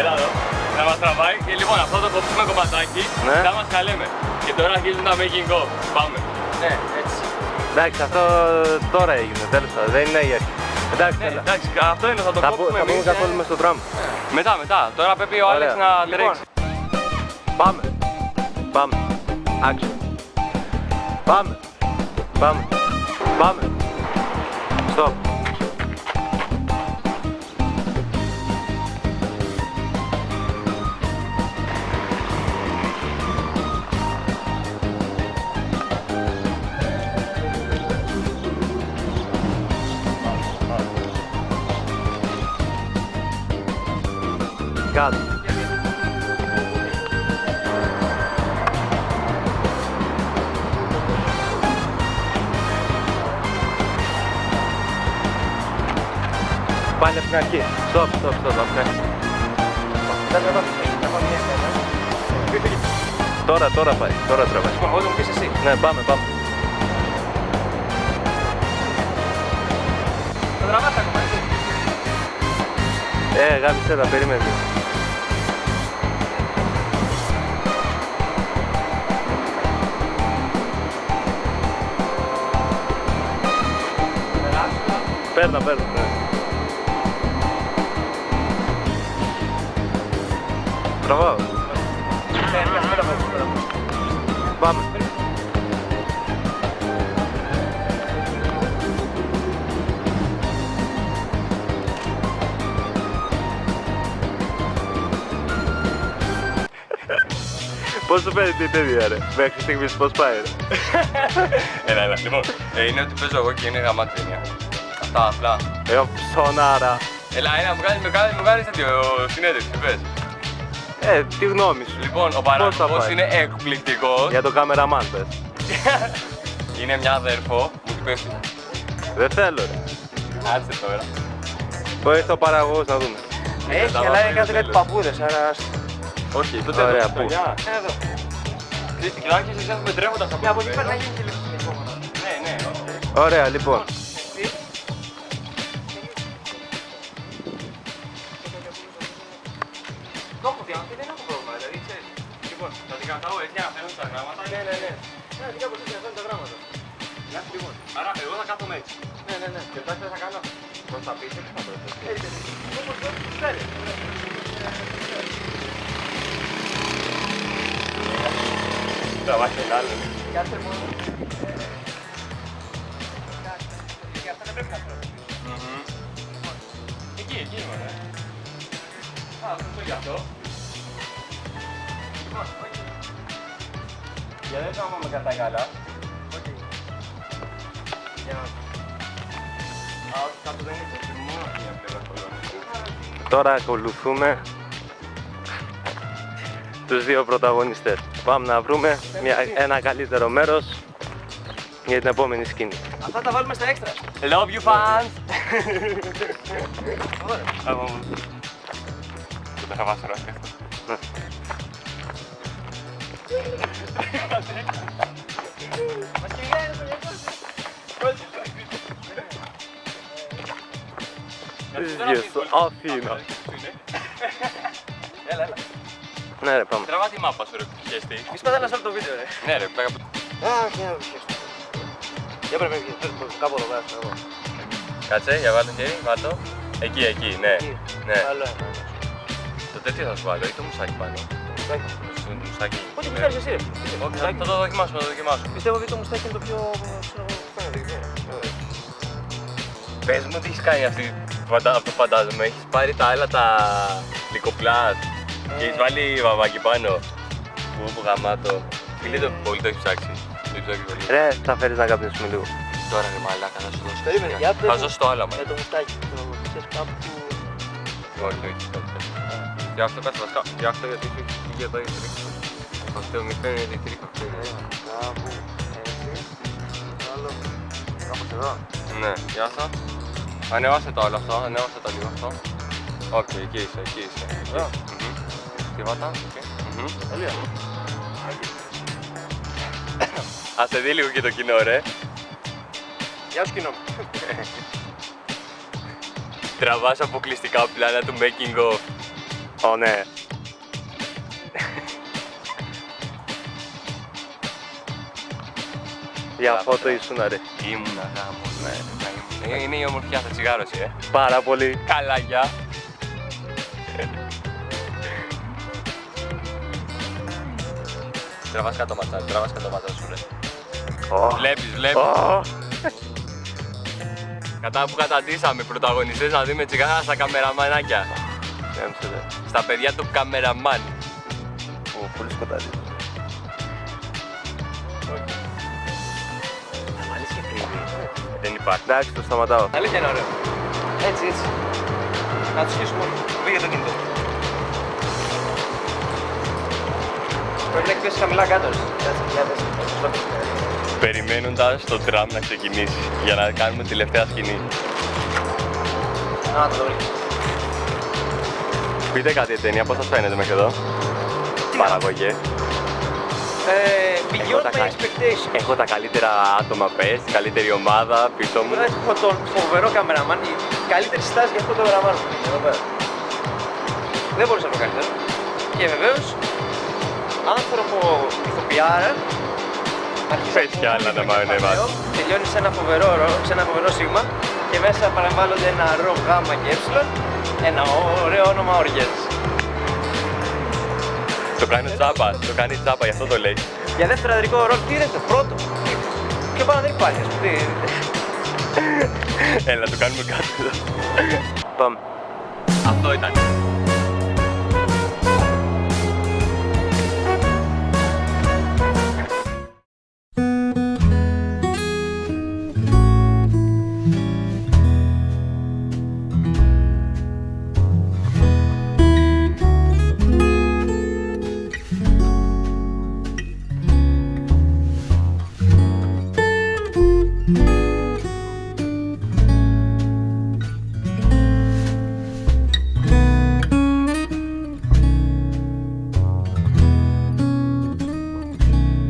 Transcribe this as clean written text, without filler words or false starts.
Έλα εδώ. Να μας τραβάει και λοιπόν αυτό το κόψουμε κομματάκι θα μας καλέμε. Και τώρα αρχίζουν τα making of. Πάμε. Ναι, έτσι. Εντάξει, αυτό τώρα έγινε, τέλος πάντων, δεν είναι η αρχή. Εντάξει, Ναι, εντάξει, αυτό είναι, θα το κόψουμε θα πούμε εμείς. καθόλου μες στο δρόμο. Μετά. Τώρα πρέπει ο Άλεξ να τρέξει. Πάμε. Πάμε. Action. Πάμε. Πάμε. Πάμε. Stop. Κάτω. Πάλι από την αρχή. Stop, από την αρχή. Τώρα πάει, τώρα τραβάει. Εγώ το μου πεις εσύ. Ναι, πάμε. Το τραβάς ακόμα, έτσι. Γάμισε τα, περίμενε. Παίρνω. Τραβάω. Πάμε. Πώς σου φαίνεται η τέτοια ρε, μέχρι στιγμής πώς πάει ρε. Έλα. Λοιπόν, είναι ότι παίζω εγώ και είναι γαμάτη ταινία. Αυτά απλά. Ψωνάρα. Έλα, μου κάνεις τέτοιο συνέντευξη, πες. Τι γνώμη σου. Λοιπόν, ο παραγωγός είναι εκπληκτικός. Για το καμεραμάν πες. Είναι μια αδερφό, μου την πέφτει. Δεν θέλω ρε. Άτσε τώρα. Πού έχει το παραγωγός να δούμε. Έχει, αλλά είναι κάτι παππούδες, άρα... Όχι, τότε Ωραία, εδώ, πού? γεια. Εδώ. Και να άρχισες έχουμε τρέχοντας από Και από εδώ. εκεί πέρα να γίνει και λίγο συνεχόμενο. Ναι. Ωραία, λοιπόν. Το έχω διάβασει, δεν έχω πρόβλημα, δηλαδή ξέρεις. Λοιπόν, θα την κρατάω έτσι να φαίνονται τα γράμματα. Ναι. Ναι, κάπως έτσι να φαίνουν τα γράμματα. Λοιπόν, άρα εγώ θα κάθομαι έτσι. Ναι. Και μετά θα κάνω προς τα πίσω και θα μπρος. Έτσι. Όπως το ξέρεις. Τραβάει τον άλλον. Κάτσε μόνο. Και αυτά δεν πρέπει να τρώνε. Εκεί είμαστε. Αυτό γι' αυτό. Λοιπόν, όχι. Για δεν κάνω με κατά καλά. Όχι. Για να... Όχι, κάτω δεν είναι και μόνο μια πλευρά κολόνια. Τώρα ακολουθούμε τους δύο πρωταγωνιστές. Πάμε να βρούμε ένα καλύτερο μέρος για την επόμενη σκηνή. Αυτά τα βάλουμε στα έξτρα. Love you fans! Ωραία. Δεν θα βάσω να σκέφτω. Μας κυνηγάει το Αθήνα. Έλα. Ναι ρε, πάμε. Τραβά τη μάπα σου ρε πιέστη. Μη σπάτα ένα το βίντεο ρε. Ναι ρε, πλάκα. Αχ, για να πιέσαι. Για πρέπει κάπου εδώ πέρα. Κάτσε, για βάλω το χέρι, βάτω. Εκεί, ναι. Ναι. Άλλο ένα. Το τέτοιο θα σου βάλω ή το μουσάκι πάνω. Στο μουσάκι. Ό,τι πιστεύεις εσύ ρε. Όχι, θα το δοκιμάσουμε, Πιστεύω ότι το μουστάκι είναι το πιο... φαίνεται. Πες μου τι έχεις κάνει αυτό φαντάζομαι. Έχεις πάρει τα άλλα τα λικοπλάτ και έχεις βάλει βαμάκι πάνω. Που γαμάτο. Φίλε το πολύ το έχεις ψάξει. Το έχεις ψάξει πολύ. Ρε, θα φέρεις να καπνίσουμε λίγο. Τώρα ρε μαλάκα θα σου δώσω. Περίμενε, για πες Θα μου. δώσω το άλλο μα. Το μουστάκι, το ξέρεις κάπου... Όχι, Γι' αυτό κάτσε βασικά. Γι' αυτό γιατί σου έχει φύγει εδώ η τρίχα. Αυτό μη φαίνεται η τρίχα αυτή. Κάπου έτσι. Άλλο. Κάπως εδώ. Ναι, γεια αυτό. Ανέβασε το άλλο αυτό, ανέβασε το λίγο αυτό. Οκ, εκεί είσαι. Εδώ. Στιβάτα, Τέλεια. Ας σε δει λίγο και το κοινό ρε. Γεια σου κοινό. Τραβάς αποκλειστικά πλάνα του making of. Ω, ναι. Για φώτο ήσουν ρε. Ήμουνα γάμος, ναι. Είναι η ομορφιά στα τσιγάρωση, Πάρα πολύ. Καλά, γεια. Τραβάς κάτω ματσάρι, τραβάς κάτω ματσάρι σου, ρε. Βλέπεις. Ω. Κατά που καταντήσαμε πρωταγωνιστές να δούμε τσιγάρα στα καμεραμανάκια. Έμψε, ρε. Στα παιδιά του καμεραμάν. Πολύ σκοτάδι. Βάλεις και κρύβει. Δεν υπάρχει. Εντάξει, το σταματάω. Αλήθεια είναι ωραίο. Έτσι. Να τους σχίσουμε όλοι. Πήγε το κινητό. Πρέπει να εκπέσεις χαμηλά κάτω. Περιμένοντας το τραμ να ξεκινήσει για να κάνουμε τη τελευταία σκηνή. Να το βρει. Πείτε κάτι η ταινία, πώς σας φαίνεται μέχρι εδώ. Παραγωγέ. Beyond my expectation. Έχω τα καλύτερα άτομα πες, την καλύτερη ομάδα πίσω μου. Έχω τον φοβερό καμεραμάν, η καλύτερη στάση για αυτό το γραμμάνο. Εδώ πέρα. Δεν μπορούσα να το καλύτερο. Και βεβαίως, άνθρωπο ηθοποιάρα. Πες κι άλλα να μανεβάσεις. Τελειώνει σε ένα φοβερό σίγμα και μέσα παρεμβάλλονται ένα ρο, γάμα και έψιλον. Ένα ωραίο όνομα όργιας. Το κάνει τσάπα, γι' αυτό το λέει. Για δεύτερο αδερικό ρόλο, τι είναι το πρώτο. Και πάνω δεν υπάρχει, ας πούμε. Έλα, το κάνουμε κάτω εδώ. Πάμε. Αυτό ήταν.